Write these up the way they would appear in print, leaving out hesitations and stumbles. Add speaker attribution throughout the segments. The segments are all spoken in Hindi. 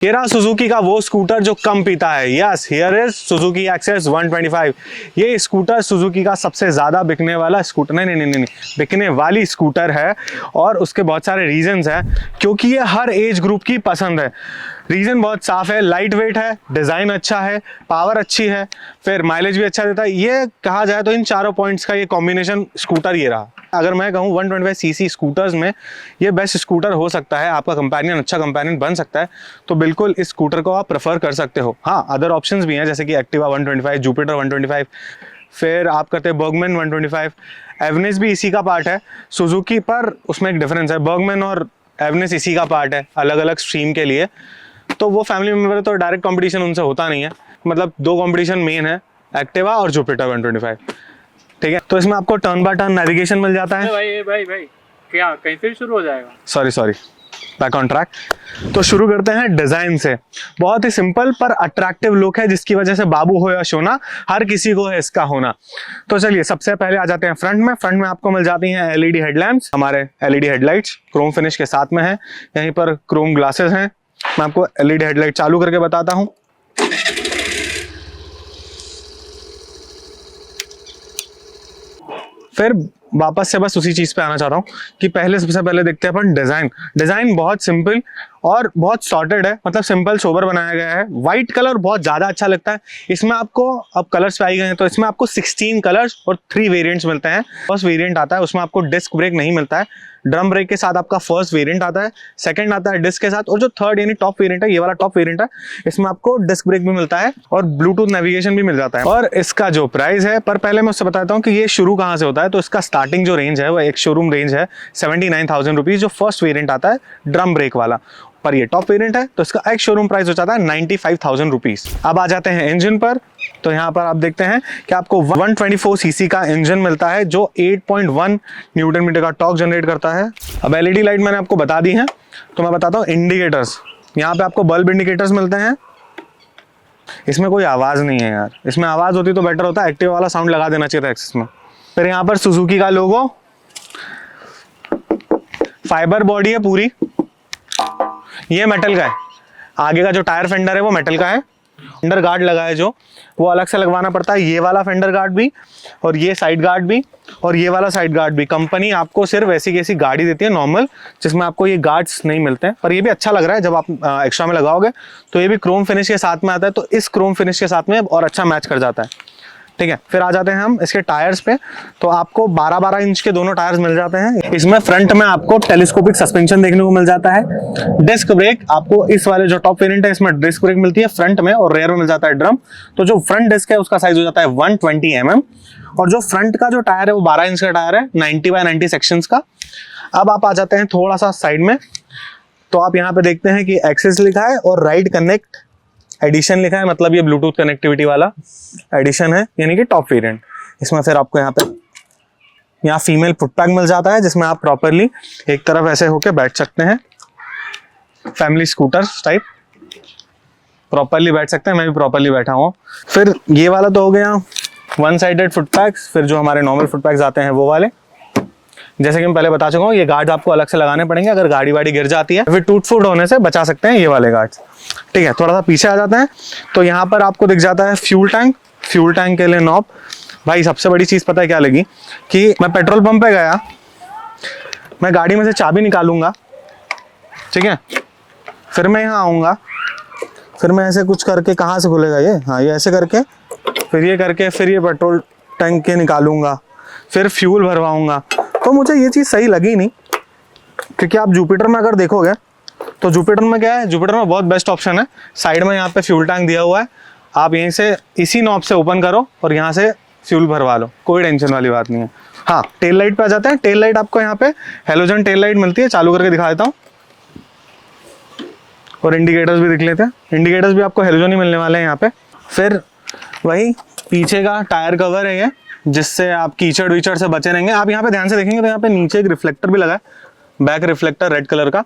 Speaker 1: ये रहा सुजुकी का वो स्कूटर जो कम पीता है। Yes, here is Suzuki Access 125। ये स्कूटर सुजुकी का सबसे ज्यादा बिकने वाला स्कूटर नहीं, बिकने वाली स्कूटर है। और उसके बहुत सारे रीजंस हैं, क्योंकि ये हर एज ग्रुप की पसंद है। रीजन बहुत साफ है, लाइट वेट है, डिजाइन अच्छा है, पावर अच्छी है, फिर माइलेज भी अच्छा देता है। ये कहा जाए तो इन चारों पॉइंट्स का ये कॉम्बिनेशन स्कूटर ये रहा। अगर मैं कहूँ 125 सीसी स्कूटर्स में ये बेस्ट स्कूटर हो सकता है, आपका कंपेनियन अच्छा कंपेनियन बन सकता है, तो बिल्कुल इस स्कूटर को आप प्रेफर कर सकते हो। हाँ, अदर ऑप्शंस भी हैं, जैसे कि एक्टिवा 125, जुपिटर 125, फिर आप करते हैं बर्गमैन 125, एवनेस भी इसी का पार्ट है सुजुकी पर। उसमें एक डिफरेंस है, बर्गमैन और एवनेस इसी का पार्ट है, अलग अलग स्ट्रीम के लिए। तो वो फैमिली मेंबर है, तो डायरेक्ट कंपटीशन उनसे होता नहीं है। मतलब दो कंपटीशन मेन है, एक्टिवा और जुपिटर 125। ठीक है, तो इसमें आपको टर्न बाय टर्न नेविगेशन मिल जाता है।
Speaker 2: भाई क्या कहीं से शुरू हो जाएगा?
Speaker 1: Sorry, back on track. तो शुरू करते हैं डिजाइन से। बहुत ही सिंपल पर अट्रैक्टिव लुक है, जिसकी वजह से बाबू हो या शोना हर किसी को है इसका होना। तो चलिए सबसे पहले आ जाते हैं फ्रंट में। फ्रंट में आपको मिल जाती हैं एलईडी हेडलैम्प्स, हमारे एलईडी हेडलाइट्स क्रोम फिनिश के साथ में है। यहीं पर क्रोम ग्लासेस हैं। मैं आपको एलईडी हेडलाइट चालू करके बताता हूं। फिर वापस से बस उसी चीज पे आना चाहता हूँ कि पहले सबसे पहले देखते हैं अपन डिजाइन। डिजाइन बहुत सिंपल और बहुत सॉर्टेड है, मतलब सिंपल सोबर बनाया गया है। व्हाइट कलर बहुत ज्यादा अच्छा लगता है। इसमें आपको अब कलर्स पे आई गए हैं, तो इसमें आपको 16 कलर्स और 3 वेरिएंट्स मिलते हैं। फर्स्ट वेरिएंट आता है, उसमें आपको डिस्क ब्रेक नहीं मिलता है, ड्रम ब्रेक के साथ आपका फर्स्ट वेरिएंट आता है। सेकंड आता है डिस्क के साथ, और जो थर्ड यानी टॉप वेरिएंट है, ये वाला टॉप वेरिएंट है, इसमें आपको डिस्क ब्रेक भी मिलता है और ब्लूटूथ नेविगेशन भी मिल जाता है। और इसका जो प्राइस है, पर पहले मैं उससे बताता हूँ कि ये शुरू कहाँ से होता है। तो इसका स्टार्टिंग जो रेंज है वो एक शोरूम रेंज है 79,000 रुपीज, जो फर्स्ट वेरिएंट आता है ड्रम ब्रेक वाला। पर ये टॉप वेरिएंट है, तो इसका एक शोरूम प्राइस हो जाता है 95,000 रुपीज। अब आ जाते हैं इंजन पर। तो यहाँ पर आप देखते हैं कि आपको 124 सीसी का इंजन मिलता है, जो 8.1 न्यूटन मीटर का टॉर्क जनरेट करता है। अब एलईडी लाइट मैंने आपको बता दी है, तो मैं बताता हूँ इंडिकेटर्स। यहाँ पे आपको बल्ब इंडिकेटर्स मिलते हैं। इसमें कोई आवाज नहीं है यार, इसमें आवाज होती तो बेटर होता, एक्टिव वाला साउंड लगा देना चाहिए था एक्सेस में। फिर यहाँ पर सुजुकी का लोगो, फाइबर बॉडी है पूरी, ये मेटल का है। आगे का जो टायर फेंडर है वो मेटल का है। फेंडर गार्ड लगा है जो, वो अलग से लगवाना पड़ता है। ये वाला फेंडर गार्ड भी, और ये साइड गार्ड भी, और ये वाला साइड गार्ड भी। कंपनी आपको सिर्फ ऐसी कैसी गाड़ी देती है नॉर्मल, जिसमें आपको ये गार्ड्स नहीं मिलते हैं। पर ये भी अच्छा लग रहा है, जब आप एक्स्ट्रा में लगाओगे तो ये भी क्रोम फिनिश के साथ में आता है, तो इस क्रोम फिनिश के साथ में और अच्छा मैच कर जाता है। ठीक है, फिर आ जाते हैं हम इसके टायर्स पे। तो आपको 12-12 इंच के दोनों टायर्स मिल जाते हैं। इसमें फ्रंट में आपको टेलीस्कोपिक सस्पेंशन देखने को मिल जाता है। डिस्क ब्रेक आपको इस वाले जो टॉप वेरिएंट है, इसमें डिस्क ब्रेक मिलती है फ्रंट में, और रेयर में मिल जाता है ड्रम। तो जो फ्रंट डिस्क है उसका साइज हो जाता है 120 mm, और जो फ्रंट का जो टायर है वो 12 इंच का टायर है, 90x90 सेक्शंस का। अब आप आ जाते हैं थोड़ा सा साइड में। तो आप यहाँ पे देखते हैं कि एक्सेस लिखा है और राइड कनेक्ट एडिशन लिखा है, मतलब ये ब्लूटूथ कनेक्टिविटी वाला एडिशन है, यानी कि टॉप वेरिएंट। इसमें फिर आपको यहाँ फीमेल फुटपैक मिल जाता है, जिसमें आप प्रॉपरली एक तरफ ऐसे होके बैठ सकते हैं, फैमिली स्कूटर टाइप प्रॉपरली बैठ सकते हैं। मैं भी प्रॉपरली बैठा हूँ। फिर ये वाला तो हो गया वन साइडेड फुटपैक्स। फिर जो हमारे नॉर्मल फुटपैक्स आते हैं वो वाले, जैसे कि मैं पहले बता चुका हूँ, ये गार्ड आपको अलग से लगाने पड़ेंगे, अगर गाड़ी वाड़ी गिर जाती है फिर टूट फूट होने से बचा सकते हैं ये वाले गार्ड्स। ठीक है, थोड़ा सा पीछे आ जाते हैं। तो यहाँ पर आपको दिख जाता है फ्यूल टैंक। फ्यूल टैंक के लिए नॉब। भाई सबसे बड़ी चीज पता है क्या लगी, कि मैं पेट्रोल पंप पे गया, मैं गाड़ी में से चाबी निकालूंगा, ठीक है, फिर मैं यहाँ आऊंगा, फिर मैं ऐसे कुछ करके, कहाँ से खुलेगा ये, हाँ ये ऐसे करके, फिर ये करके, फिर ये पेट्रोल टैंक के निकालूंगा, फिर फ्यूल भरवाऊंगा। तो मुझे ये चीज़ सही लगी नहीं, क्योंकि आप जुपिटर में अगर देखोगे तो जुपिटर में क्या है, जुपिटर में बहुत बेस्ट ऑप्शन है। साइड में यहाँ पे फ्यूल टैंक दिया हुआ है, आप यहीं से इसी नॉब से ओपन करो और यहाँ से फ्यूल भरवा लो, कोई टेंशन वाली बात नहीं है। हाँ, टेल लाइट पे आ जाते हैं। टेल लाइट आपको यहाँ पे हेलोजन टेल लाइट मिलती है, चालू करके दिखा देता हूँ। और इंडिकेटर्स भी दिख लेते हैं, इंडिकेटर्स भी आपको हेलोजन ही मिलने वाले हैं यहाँ पे। फिर वही पीछे का टायर कवर है ये, जिससे आप कीचड़ विचड़ से बचे रहेंगे। आप यहाँ पे ध्यान से देखेंगे तो यहाँ पे नीचे एक रिफ्लेक्टर भी लगा है, बैक रिफ्लेक्टर रेड कलर का।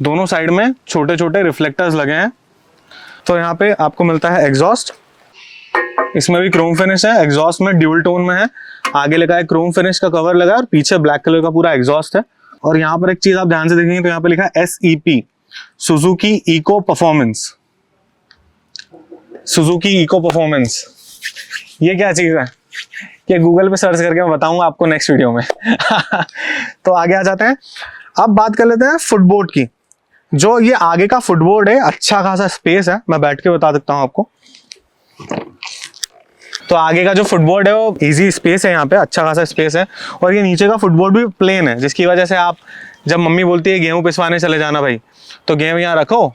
Speaker 1: दोनों साइड में छोटे छोटे रिफ्लेक्टर्स लगे हैं। तो यहाँ पे आपको मिलता है एग्जॉस्ट, इसमें भी क्रोम फिनिश है, एग्जॉस्ट में ड्यूल टोन में है। आगे लगा है क्रोम फिनिश का कवर लगा है और पीछे ब्लैक कलर का पूरा एग्जॉस्ट है। और यहाँ पर एक चीज आप ध्यान से देखेंगे तो यहाँ पे लिखा है SEP, Suzuki eco performance. Suzuki eco performance ये क्या चीज है, ये गूगल पे सर्च करके मैं बताऊंगा आपको नेक्स्ट वीडियो में। तो आगे आ जाते हैं। अब बात कर लेते हैं फुटबोर्ड की। जो ये आगे का फुटबोर्ड है, अच्छा खासा स्पेस है, मैं बैठ के बता सकता हूं आपको। तो आगे का जो फुटबोर्ड है वो इजी स्पेस है, यहाँ पे अच्छा खासा स्पेस है। और ये नीचे का फुटबोर्ड भी प्लेन है, जिसकी वजह से आप जब मम्मी बोलती है गेहूं पिसवाने चले जाना भाई, तो गेहूं यहाँ रखो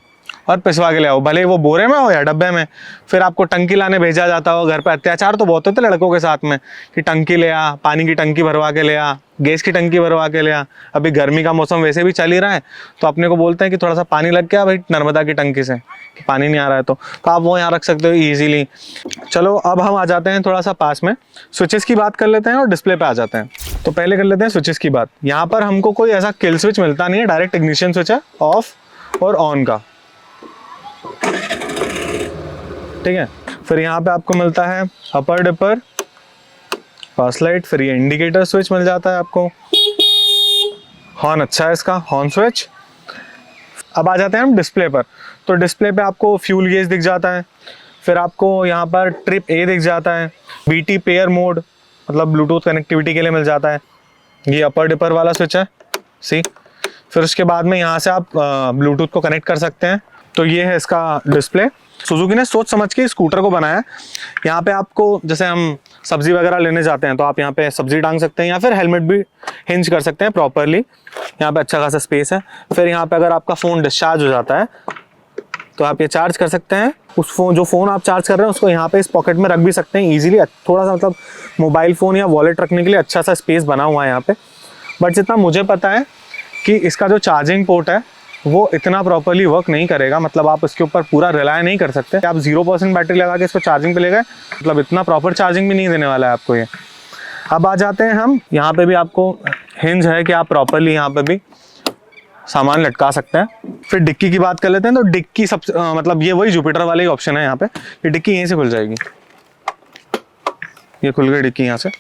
Speaker 1: और पिसवा के ले आओ, भले वो बोरे में हो या डब्बे में। फिर आपको टंकी लाने भेजा जाता हो, घर पे अत्याचार तो बहुत होते लड़कों के साथ में कि टंकी ले आ, पानी की टंकी भरवा के ले आ, गैस की टंकी भरवा के ले आ। अभी गर्मी का मौसम वैसे भी चल ही रहा है, तो अपने को बोलते हैं कि थोड़ा सा पानी लग गया भाई नर्मदा की टंकी से, कि पानी नहीं आ रहा है, तो आप वो यहाँ रख सकते हो ईजिली। चलो अब हम आ जाते हैं थोड़ा सा पास में, स्विचेस की बात कर लेते हैं और डिस्प्ले पे आ जाते हैं। तो पहले कर लेते हैं स्विचेस की बात। यहाँ पर हमको कोई ऐसा किल स्विच मिलता नहीं है, डायरेक्ट इग्निशन स्विच है ऑफ और ऑन का, ठीक है। फिर यहाँ पे आपको मिलता है अपर डिपर, फास्ट लाइट, फिर ये इंडिकेटर स्विच मिल जाता है आपको। हॉर्न अच्छा है इसका, हॉर्न स्विच। अब आ जाते हैं हम डिस्प्ले पर। तो डिस्प्ले पे आपको फ्यूल गेज दिख जाता है, फिर आपको यहाँ पर ट्रिप ए दिख जाता है, बीटी पेयर मोड मतलब ब्लूटूथ कनेक्टिविटी के लिए मिल जाता है। ये अपर डिपर वाला स्विच है, सी। फिर उसके बाद में यहाँ से आप ब्लूटूथ को कनेक्ट कर सकते हैं। तो ये है इसका डिस्प्ले। सुजुकी ने सोच समझ के स्कूटर को बनाया है। यहाँ पे आपको जैसे हम सब्जी वगैरह लेने जाते हैं तो आप यहाँ पे सब्जी टांग सकते हैं, या फिर हेलमेट भी हिंज कर सकते हैं प्रॉपरली। यहाँ पे अच्छा खासा स्पेस है। फिर यहाँ पे अगर आपका फ़ोन डिस्चार्ज हो जाता है तो आप ये चार्ज कर सकते हैं। उस फोन जो फ़ोन आप चार्ज कर रहे हैं उसको यहाँ पे इस पॉकेट में रख भी सकते हैं ईजिली। थोड़ा सा मतलब मोबाइल फ़ोन या वॉलेट रखने के लिए अच्छा सा स्पेस बना हुआ है यहाँ पे। बट जितना मुझे पता है कि इसका जो चार्जिंग पोर्ट है वो इतना प्रॉपर्ली वर्क नहीं करेगा, मतलब आप इसके ऊपर पूरा रिलाय नहीं कर सकते। आप 0% बैटरी लगा के इसको चार्जिंग पे ले गए, मतलब इतना प्रॉपर चार्जिंग भी नहीं देने वाला है आपको ये। अब आ जाते हैं हम, यहाँ पे भी आपको हिंज है कि आप प्रॉपर्ली यहाँ पे भी सामान लटका सकते हैं। फिर डिक्की की बात कर लेते हैं। तो डिक्की सबसे मतलब ये वही जुपिटर वाले ही ऑप्शन है यहाँ पे, ये डिक्की यहीं से खुल जाएगी। ये खुल गई डिक्की यहाँ से।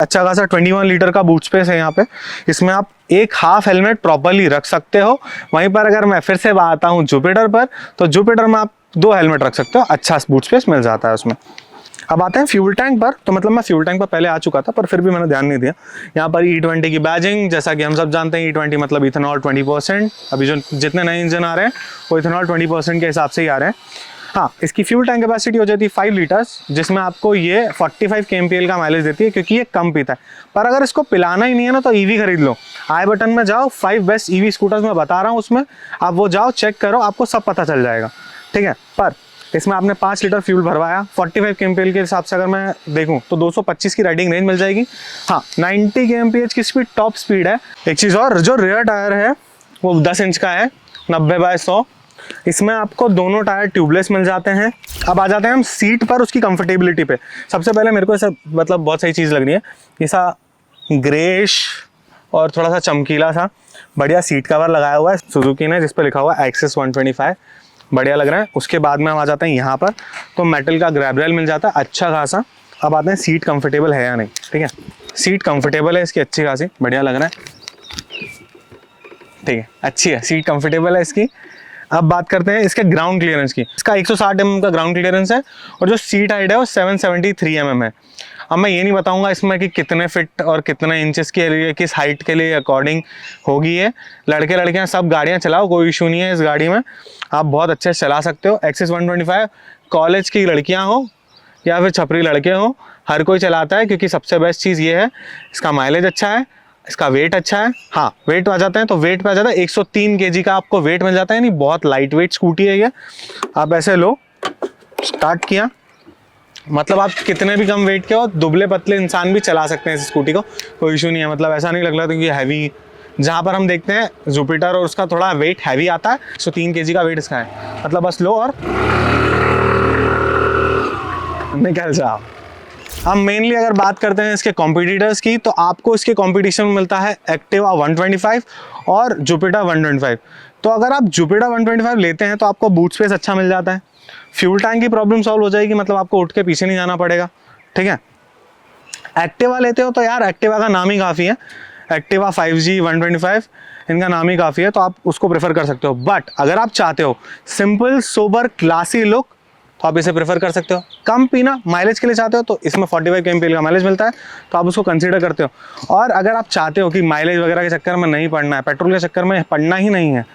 Speaker 1: अच्छा खासा 21 लीटर का बूट स्पेस है यहाँ पे। इसमें आप एक हाफ हेलमेट प्रॉपर्ली रख सकते हो। वहीं पर अगर मैं फिर से आता हूँ जुपिटर पर, तो जुपिटर में आप 2 हेलमेट रख सकते हो, अच्छा बूट स्पेस मिल जाता है उसमें। अब आते हैं फ्यूल टैंक पर। तो मतलब मैं फ्यूल टैंक पर पहले आ चुका था, पर फिर भी मैंने ध्यान नहीं दिया। यहाँ पर E20 की बैजिंग, जैसा कि हम सब जानते हैं E20 मतलब इथेनॉल 20%। अभी जो जितने नए इंजन आ रहे हैं वो इथेनॉल 20% के हिसाब से ही आ रहे हैं। हाँ, इसकी फ्यूल टैंक कैपेसिटी हो जाती है 5 लीटर्स, जिसमें आपको ये 45 kmpl का माइलेज देती है, क्योंकि ये कम पीता है। पर अगर इसको पिलाना ही नहीं है ना, तो ईवी खरीद लो। आई बटन में जाओ, 5 बेस्ट ईवी स्कूटर्स मैं बता रहा हूँ, उसमें आप वो जाओ चेक करो, आपको सब पता चल जाएगा, ठीक है। पर इसमें आपने 5 लीटर फ्यूल भरवाया, 45 kmpl के हिसाब से अगर मैं देखूँ तो 225 की राइडिंग रेंज मिल जाएगी। हाँ, 90 kmph की स्पीड टॉप स्पीड है। एक चीज़ और, जो रियर टायर है वो 10 इंच का है, 90/100। इसमें आपको दोनों टायर ट्यूबलेस मिल जाते हैं। अब आ जाते हैं हम सीट पर, उसकी कंफर्टेबिलिटी पे। सबसे पहले मेरे को ऐसा मतलब बहुत सही चीज़ लग रही है, ऐसा ग्रेश और थोड़ा सा चमकीला सा बढ़िया सीट कवर लगाया हुआ है सुजुकी ने, जिस पर लिखा हुआ है एक्सेस 125, बढ़िया लग रहा है। उसके बाद में हम आ जाते हैं यहाँ पर, तो मेटल का ग्रैब रेल मिल जाता है अच्छा खासा। अब आते हैं सीट कंफर्टेबल है या नहीं, ठीक है। सीट कंफर्टेबल है इसकी अच्छी खासी, बढ़िया लग रहा है, ठीक है, अच्छी है सीट, कंफर्टेबल है इसकी। अब बात करते हैं इसके ग्राउंड क्लियरेंस की। इसका 160 mm का ग्राउंड क्लियरेंस है, और जो सीट हाइट है वो 773 mm है। अब मैं ये नहीं बताऊंगा इसमें कि कितने फिट और कितने इंचेस के लिए, किस हाइट के लिए अकॉर्डिंग होगी ये। लड़के लड़कियां सब गाड़ियां चलाओ, कोई इशू नहीं है इस गाड़ी में, आप बहुत अच्छे से चला सकते हो। एक्सेस 125 कॉलेज की लड़कियां हो या फिर छपरी लड़के हो, हर कोई चलाता है, क्योंकि सबसे बेस्ट चीज़ ये है इसका माइलेज अच्छा है, इसका वेट अच्छा है। हाँ, वेट आ जाते हैं तो वेट पे आ जाता है 103 kg का आपको वेट मिल जाता है, यानी बहुत लाइट वेट स्कूटी है ये। आप ऐसे लो, स्टार्ट किया, मतलब आप कितने भी कम वेट के हो, दुबले पतले इंसान भी चला सकते हैं इस स्कूटी को, कोई इशू नहीं है। मतलब ऐसा नहीं लग रहा था कि हैवी, जहाँ पर हम देखते हैं जुपिटर और उसका थोड़ा वेट हैवी आता है, 103 kg का वेट इसका है। मतलब बस लो और निकल जाओ। हम मेनली अगर बात करते हैं इसके कॉम्पिटिटर्स की, तो आपको इसके कॉम्पिटिशन में मिलता है एक्टिवा 125 और जुपिटर 125। तो अगर आप जुपिटर 125 लेते हैं तो आपको बूट स्पेस अच्छा मिल जाता है, फ्यूल टैंक की प्रॉब्लम सॉल्व हो जाएगी, मतलब आपको उठ के पीछे नहीं जाना पड़ेगा, ठीक है। एक्टिवा लेते हो तो यार एक्टिवा का नाम ही काफ़ी है, एक्टिवा 5G 125, इनका नाम ही काफ़ी है, तो आप उसको प्रेफर कर सकते हो। बट अगर आप चाहते हो सिंपल सोबर क्लासी लुक, तो आप इसे प्रेफर कर सकते हो। कम पीना माइलेज के लिए चाहते हो तो इसमें 45 kmpl का माइलेज मिलता है, तो आप उसको कंसीडर करते हो। और अगर आप चाहते हो कि माइलेज वगैरह के चक्कर में नहीं पड़ना है, पेट्रोल के चक्कर में पड़ना ही नहीं है,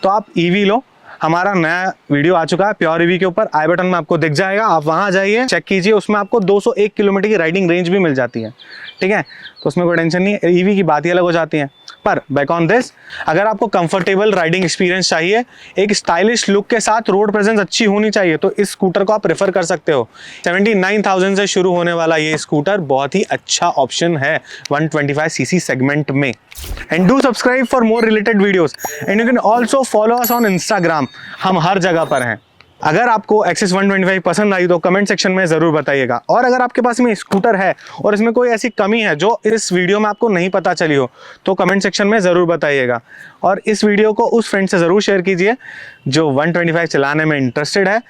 Speaker 1: तो आप ईवी लो। हमारा नया वीडियो आ चुका है प्योर ईवी के ऊपर, आई बटन में आपको दिख जाएगा, आप वहाँ जाइए चेक कीजिए, उसमें आपको 201 किलोमीटर की राइडिंग रेंज भी मिल जाती है, ठीक है। तो उसमें कोई टेंशन नहीं है, ईवी की बात ही अलग हो जाती है। पर बैक ऑन दिस, अगर आपको कंफर्टेबल राइडिंग एक्सपीरियंस चाहिए, एक स्टाइलिश लुक के साथ रोड प्रेजेंस अच्छी होनी चाहिए, तो इस स्कूटर को आप प्रेफर कर सकते हो। 79,000 से शुरू होने वाला ये स्कूटर बहुत ही अच्छा ऑप्शन है 125cc सेगमेंट में। And do subscribe for more related videos and you can also follow us on Instagram, हम हर जगह पर हैं। अगर आपको एक्सेस 125 पसंद आई तो कमेंट सेक्शन में ज़रूर बताइएगा। और अगर आपके पास में स्कूटर है और इसमें कोई ऐसी कमी है जो इस वीडियो में आपको नहीं पता चली हो, तो कमेंट सेक्शन में ज़रूर बताइएगा। और इस वीडियो को उस फ्रेंड से ज़रूर शेयर कीजिए जो 125 चलाने में इंटरेस्टेड है,